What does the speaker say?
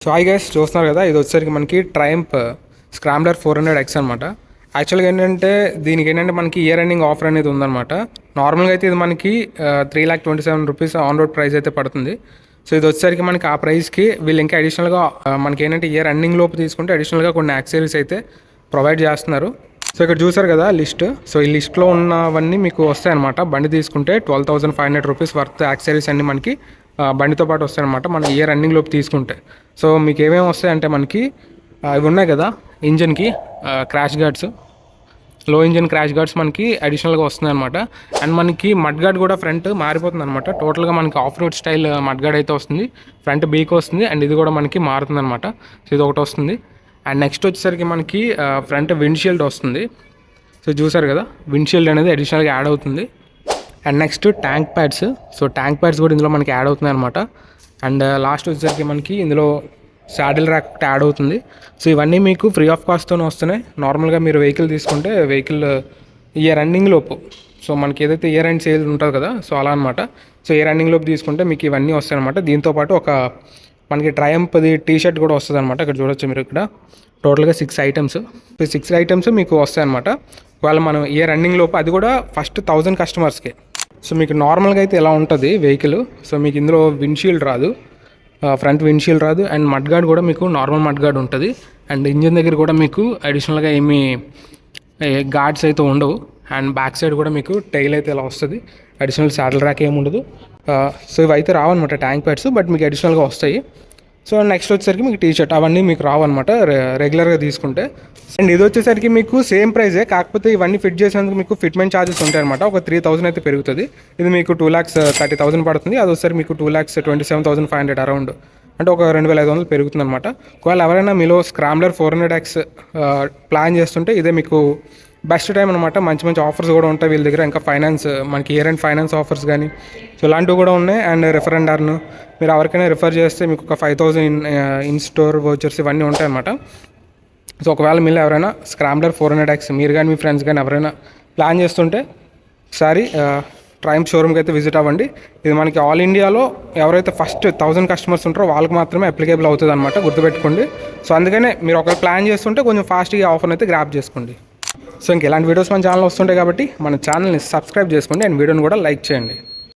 So hi guys, చూస్తున్నారు కదా, ఇది వచ్చేసరికి మనకి ట్రయంఫ్ స్క్రాంబ్లర్ 400X అనమాట. యాక్చువల్గా ఏంటంటే దీనికి ఏంటంటే మనకి ఇయర్ ఎండింగ్ ఆఫర్ అనేది ఉందన్నమాట. నార్మల్గా అయితే ఇది మనకి 3,27,000 రూపీస్ ఆన్ రోడ్ ప్రైస్ అయితే పడుతుంది. సో ఇది వచ్చేసరికి మనకి ఆ ప్రైస్కి వీళ్ళు ఇంకా అడిషనల్గా మనకి ఏంటంటే ఇయర్ ఎండింగ్ లోపు తీసుకుంటే అడిషనల్గా కొన్ని యాక్సెసరీస్ అయితే ప్రొవైడ్ చేస్తున్నారు. సో ఇక్కడ చూసారు కదా లిస్ట్. సో ఈ లిస్ట్లో ఉన్నవన్నీ మీకు వస్తాయన్నమాట. బండి తీసుకుంటే 12,500 రూపీస్ వర్త్ యాక్సెసరీస్ అన్నీ మనకి బండితో పాటు వస్తాయన్నమాట మన ఇయర్ రన్నింగ్ లోపు తీసుకుంటే. సో మీకు ఏమేమి వస్తాయంటే మనకి ఇవి ఉన్నాయి కదా, ఇంజన్కి క్రాష్ గార్డ్స్, లో ఇంజన్ క్రాష్ గార్డ్స్ మనకి అడిషనల్గా వస్తుంది అనమాట. అండ్ మనకి మడ్ గార్డ్ కూడా ఫ్రంట్ మారిపోతుంది అనమాట. టోటల్గా మనకి of road style mud gourd అయితే వస్తుంది, ఫ్రంట్ బీక్ వస్తుంది. అండ్ ఇది కూడా మనకి మారుతుంది అనమాట. సో ఇది ఒకటి వస్తుంది. అండ్ నెక్స్ట్ వచ్చేసరికి మనకి ఫ్రంట్ విండ్షీల్డ్ వస్తుంది. సో చూసారు కదా, విండ్షీల్డ్ అనేది అడిషనల్గా యాడ్ అవుతుంది. And next tank pads. So tank pads కూడా ఇందులో మనకి యాడ్ అవుతున్నాయి అనమాట. అండ్ లాస్ట్ వచ్చేసరికి మనకి ఇందులో శాడిల్ ర్యాక్ యాడ్ అవుతుంది. సో ఇవన్నీ మీకు ఫ్రీ ఆఫ్ కాస్ట్తోనే వస్తున్నాయి. నార్మల్గా మీరు వెహికల్ తీసుకుంటే వెహికల్ ఇయర్ రన్నింగ్ లోపు, సో మనకి ఏదైతే ఇయర్ ఎండ్ సేల్ ఉంటుంది కదా, సో అలా అనమాట. సో ఇయర్ రన్నింగ్ లోపు తీసుకుంటే మీకు ఇవన్నీ వస్తాయి అనమాట. దీంతోపాటు ఒక మనకి ట్రయంఫ్ది టీ షర్ట్ కూడా వస్తుంది అనమాట. ఇక్కడ చూడొచ్చు మీరు, ఇక్కడ టోటల్గా 6 ఐటమ్స్. సో 6 ఐటమ్స్ మీకు వస్తాయి అనమాట. ఒకవేళ మనం ఇయర్ రన్నింగ్ లోపు, అది కూడా ఫస్ట్ 1000 కస్టమర్స్కి. సో మీకు నార్మల్గా అయితే ఎలా ఉంటుంది వెహికల్, సో మీకు ఇందులో విండ్షీల్డ్ రాదు, ఫ్రంట్ విండ్షీల్డ్ రాదు. అండ్ మడ్ గార్డ్ కూడా మీకు నార్మల్ మడ్ గార్డ్ ఉంటుంది. అండ్ ఇంజిన్ దగ్గర కూడా మీకు అడిషనల్గా ఏమీ గార్డ్స్ అయితే ఉండవు. అండ్ బ్యాక్ సైడ్ కూడా మీకు టైల్ అయితే ఇలా వస్తుంది. అడిషనల్ సాడిల్ ర్యాక్ ఏమి ఉండదు. సో ఇవి అయితే రావన్నమాట ట్యాంక్ ప్యాడ్స్, బట్ మీకు అడిషనల్గా వస్తాయి. సో నెక్స్ట్ వచ్చేసరికి మీకు టీ షర్ట్ అవన్నీ మీకు రావన్నమాట రెగ్యులర్గా తీసుకుంటే. అండ్ ఇది వచ్చేసరికి మీకు సేమ్ ప్రైజే, కాకపోతే ఇవన్నీ ఫిట్ చేసేందుకు మీకు ఫిట్మెంట్ ఛార్జెస్ ఉంటాయి అనమాట. ఒక 3,000 అయితే పెరుగుతుంది. ఇది మీకు 2,30,000 పడుతుంది. అది వచ్చేసరికి మీకు 2,27,500 అరౌండ్, అంటే ఒక 2,500 పెరుగుతుంది అనమాట. ఒకవేళ ఎవరైనా మీలో స్క్రాంబ్లర్ 400X ప్లాన్ చేస్తుంటే ఇదే మీకు బెస్ట్ టైం అనమాట. మంచి మంచి ఆఫర్స్ కూడా ఉంటాయి వీళ్ళ దగ్గర. ఇంకా ఫైనాన్స్, మనకి ఇయర్ అండ్ ఫైనాన్స్ ఆఫర్స్ కానీ సో ఇలాంటివి కూడా ఉన్నాయి. అండ్ రిఫరెండర్ను మీరు ఎవరికైనా రిఫర్ చేస్తే మీకు ఒక 5,000 ఇన్ స్టోర్ వోచర్స్ ఇవన్నీ ఉంటాయి అనమాట. సో ఒకవేళ మీరు ఎవరైనా స్క్రాంబ్లర్ 400X మీరు కానీ మీ ఫ్రెండ్స్ కానీ ఎవరైనా ప్లాన్ చేస్తుంటే ఒకసారి ట్రయంఫ్ షోరూమ్కి అయితే విజిట్ అవ్వండి. ఇది మనకి ఆల్ ఇండియాలో ఎవరైతే ఫస్ట్ 1000 కస్టమర్స్ ఉంటారో వాళ్ళకి మాత్రమే అప్లికేబుల్ అవుతుంది అనమాట, గుర్తుపెట్టుకోండి. సో అందుకనే మీరు ఒకవేళ ప్లాన్ చేస్తుంటే కొంచెం ఫాస్ట్గా ఆఫర్ని అయితే గ్రాప్ చేసుకోండి. సో ఇంక ఇలాంటి వీడియోస్ మన ఛానల్ వస్తుంటాయి కాబట్టి మన ఛానల్ని సబ్స్క్రైబ్ చేసుకోండి. అండ్ వీడియోని కూడా లైక్ చేయండి.